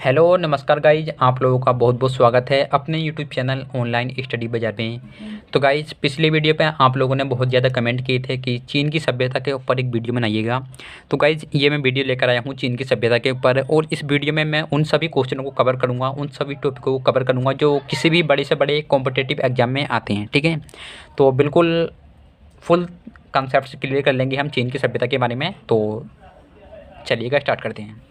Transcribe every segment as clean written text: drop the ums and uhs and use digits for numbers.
Hello नमस्कार guys, आप लोगों का बहुत बहुत स्वागत है अपने यूट्यूब चैनल ऑनलाइन स्टडी बाजार में। तो गाइज पिछली वीडियो पे आप लोगों ने बहुत ज़्यादा कमेंट किए थे कि चीन की सभ्यता के ऊपर एक वीडियो बनाइएगा। तो गाइज ये मैं वीडियो लेकर आया हूँ चीन की सभ्यता के ऊपर, और इस वीडियो में मैं उन सभी क्वेश्चनों को कवर करूँगा, उन सभी टॉपिकों को कवर करूँगा जो किसी भी बड़े से बड़े कॉम्पिटिटिव एग्जाम में आते हैं। ठीक है, तो बिल्कुल फुल कॉन्सेप्ट क्लियर कर लेंगे हम चीन की सभ्यता के बारे में। तो चलिएगा स्टार्ट करते हैं।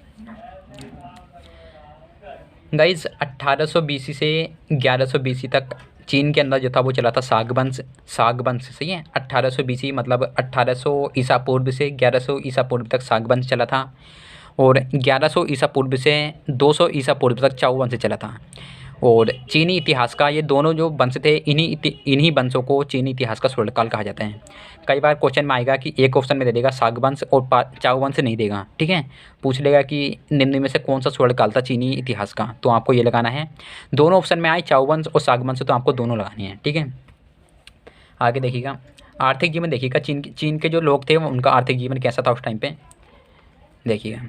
गाइज 1800 बीसी से 1100 बीसी तक चीन के अंदर जो था वो चला था साग वंश। सही है, 1800 बीसी मतलब 1800 ईसा पूर्व से 1100 ईसा पूर्व तक साग वंश चला था, और 1100 ईसा पूर्व से 200 ईसा पूर्व तक चाउ वंश चला था। और चीनी इतिहास का ये दोनों जो वंश थे, इन्हीं वंशों को चीनी इतिहास का स्वर्णकाल कहा जाता है। कई बार क्वेश्चन में आएगा कि एक ऑप्शन में दे देगा साग वंश और चाउ वंश नहीं देगा। ठीक है, पूछ लेगा कि निम्न में से कौन सा स्वर्णकाल था चीनी इतिहास का, तो आपको ये लगाना है। दोनों ऑप्शन में आए चाउ वंश और साग वंश, तो आपको दोनों लगाने हैं। ठीक है, आगे देखिएगा। आर्थिक जीवन देखिएगा, चीन के जो लोग थे उनका आर्थिक जीवन कैसा था उस टाइम पे, देखिएगा।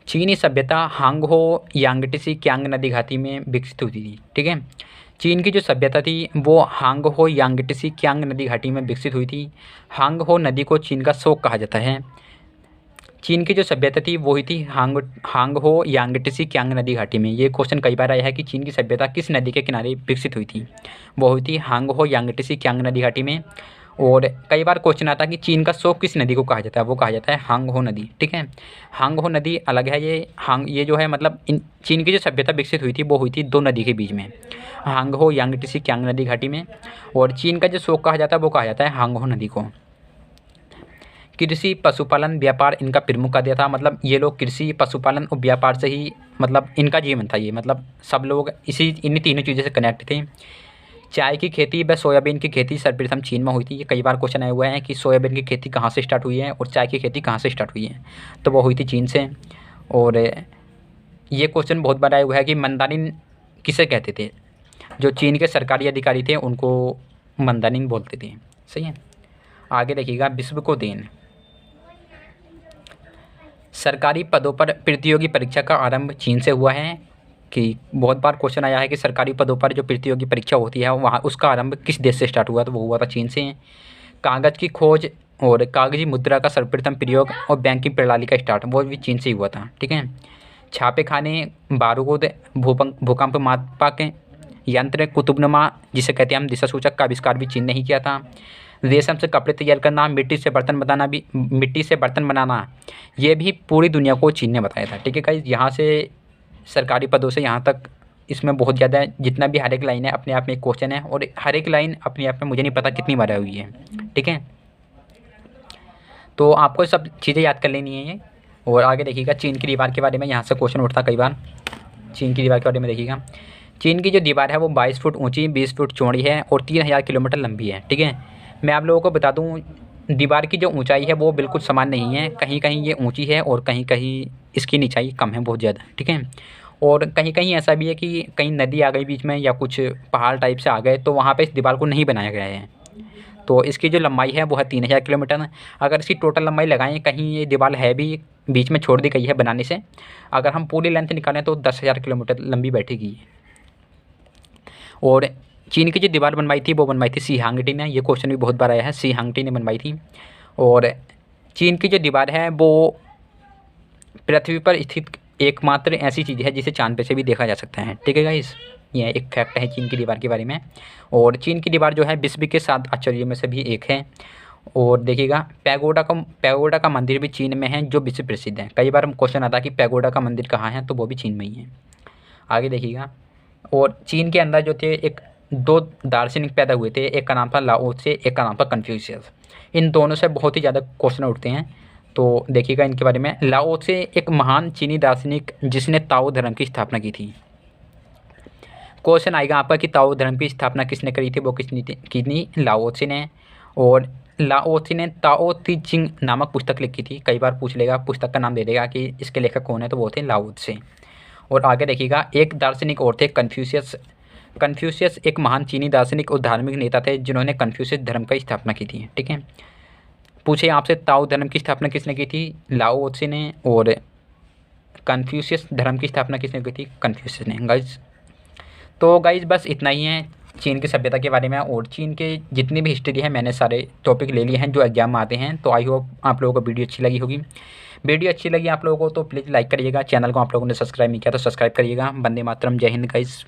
चीनी सभ्यता हांगहो यांगटीसी क्यांग नदी घाटी में विकसित हुई थी। ठीक है, चीन की जो सभ्यता थी वो हांगहो यांगटीसी क्यांग नदी घाटी में विकसित हुई थी। हांगहो नदी को चीन का शोक कहा जाता है। चीन की जो सभ्यता थी वो हुई थी हांगहो यांगटीसी क्यांग नदी घाटी में। ये क्वेश्चन कई बार आया है कि चीन की सभ्यता किस नदी के किनारे विकसित हुई थी, वो हुई थी हांगहो यांगटीसी क्यांग नदी घाटी में। और कई बार क्वेश्चन आता है कि चीन का शोक किस नदी को कहा जाता है, वो कहा जाता है हांगहो नदी। ठीक है, हांगहो नदी अलग है। ये जो है मतलब चीन की जो सभ्यता विकसित हुई थी वो हुई थी दो नदी के बीच में, हांगहो यांगटीसी क्यांग नदी घाटी में। और चीन का जो शोक कहा जाता है वो कहा जाता है हांगहो नदी को। कृषि पशुपालन व्यापार इनका प्रमुख कार्य था, मतलब ये लोग कृषि पशुपालन और व्यापार से ही मतलब इनका जीवन था। ये मतलब सब लोग इन्हीं तीनों चीज़ों से कनेक्ट थे। चाय की खेती व सोयाबीन की खेती सर्वप्रथम चीन में हुई थी। ये कई बार क्वेश्चन आए हुए हैं कि सोयाबीन की खेती कहाँ से स्टार्ट हुई है और चाय की खेती कहाँ से स्टार्ट हुई है, तो वो हुई थी चीन से। और ये क्वेश्चन बहुत बार आया हुआ है कि मंदारिन किसे कहते थे, जो चीन के सरकारी अधिकारी थे उनको मंदारिन बोलते थे। सही है, आगे देखिएगा। विश्व को देन, सरकारी पदों पर प्रतियोगी परीक्षा का आरंभ चीन से हुआ है। कि बहुत बार क्वेश्चन आया है कि सरकारी पदों पर जो प्रतियोगी परीक्षा होती है वहाँ उसका आरंभ किस देश से स्टार्ट हुआ, तो वो हुआ था चीन से। कागज़ की खोज और कागजी मुद्रा का सर्वप्रथम प्रयोग और बैंकिंग प्रणाली का स्टार्ट वो भी चीन से ही हुआ था। ठीक है, छापे खाने, बारूद, भूकंप मापक यंत्र, कुतुबनुमा जिसे कहते हैं हम दिशा सूचक का आविष्कार भी चीन ने ही किया था। रेशम से कपड़े तैयार करना, मिट्टी से बर्तन बनाना, ये भी पूरी दुनिया को चीन ने बताया था। ठीक है गाइस, यहाँ से सरकारी पदों से यहाँ तक इसमें बहुत ज़्यादा जितना भी हर एक लाइन है अपने आप में एक क्वेश्चन है, और हर एक लाइन अपने आप में मुझे नहीं पता कितनी बार हुई है। ठीक है, तो आपको सब चीज़ें याद कर लेनी है ये। और आगे देखिएगा चीन की दीवार के बारे में, यहाँ से क्वेश्चन उठता कई बार। चीन की दीवार के बारे में देखिएगा। चीन की जो दीवार है वो 22 फुट ऊँची, 20 फुट चौड़ी है और 3000 किलोमीटर लंबी है। ठीक है, मैं आप लोगों को बता दूँ दीवार की जो ऊंचाई है वो बिल्कुल समान नहीं है, कहीं कहीं ये ऊंची है और कहीं कहीं इसकी निचाई कम है बहुत ज़्यादा। ठीक है, और कहीं कहीं ऐसा भी है कि कहीं नदी आ गई बीच में या कुछ पहाड़ टाइप से आ गए तो वहाँ पे इस दीवार को नहीं बनाया गया है। तो इसकी जो लंबाई है वो है 3000 किलोमीटर। अगर इसकी टोटल लंबाई लगाएं, कहीं ये दीवार है भी बीच में छोड़ दी गई है बनाने से, अगर हम पूरी लेंथ निकालें तो 10,000 किलोमीटर लंबी बैठेगी। और चीन की जो दीवार बनवाई थी वो बनवाई थी शी हांगटी ने। ये क्वेश्चन भी बहुत बार आया है, शी हांगटी ने बनवाई थी। और चीन की जो दीवार है वो पृथ्वी पर स्थित एकमात्र ऐसी चीज़ है जिसे चांद पे से भी देखा जा सकता है। ठीक है गाइस, ये एक फैक्ट है चीन की दीवार के बारे में। और चीन की दीवार जो है विश्व के 7 आश्चर्यों में से भी एक है। और देखिएगा पैगोडा का मंदिर भी चीन में है जो विश्व प्रसिद्ध है। कई बार हम क्वेश्चन आता है कि पैगोडा का मंदिर कहाँ है, तो वो भी चीन में ही है। आगे देखिएगा। और चीन के अंदर जो थे एक 2 दार्शनिक पैदा हुए थे, एक का नाम था लाओ त्से, एक का नाम था कन्फ्यूशियस। इन दोनों से बहुत ही ज़्यादा क्वेश्चन उठते हैं, तो देखिएगा इनके बारे में। लाओ त्से एक महान चीनी दार्शनिक जिसने ताओ धर्म की स्थापना की थी। क्वेश्चन आएगा आपका कि ताओ धर्म की स्थापना किसने करी थी, वो किसने की थी, लाओ त्से ने। और लाओ त्से ने ताओ ती चिंग नामक पुस्तक लिखी थी। कई बार पूछ लेगा, पुस्तक का नाम दे देगा कि इसके लेखक कौन है, तो वो थे लाओ त्से। और आगे देखिएगा एक दार्शनिक और थे कन्फ्यूशियस एक महान चीनी दार्शनिक और धार्मिक नेता थे जिन्होंने कन्फ्यूशियस धर्म की स्थापना की थी। ठीक है, पूछे आपसे ताओ धर्म की स्थापना किसने की थी, लाओ त्से ने। और कन्फ्यूशियस धर्म की स्थापना किसने की थी? कन्फ्यूशियस ने गाइज। तो गाइज बस इतना ही है चीन की सभ्यता के बारे में, और चीन के जितनी भी हिस्ट्री है मैंने सारे टॉपिक ले लिए हैं जो एग्जाम में आते हैं। तो आई होप आप लोगों को वीडियो अच्छी लगी होगी। वीडियो अच्छी लगी आप लोगों को तो प्लीज़ लाइक करिएगा। चैनल को आप लोगों ने सब्सक्राइब नहीं किया तो सब्सक्राइब करिएगा। वंदे मातरम, जय हिंद गाइज।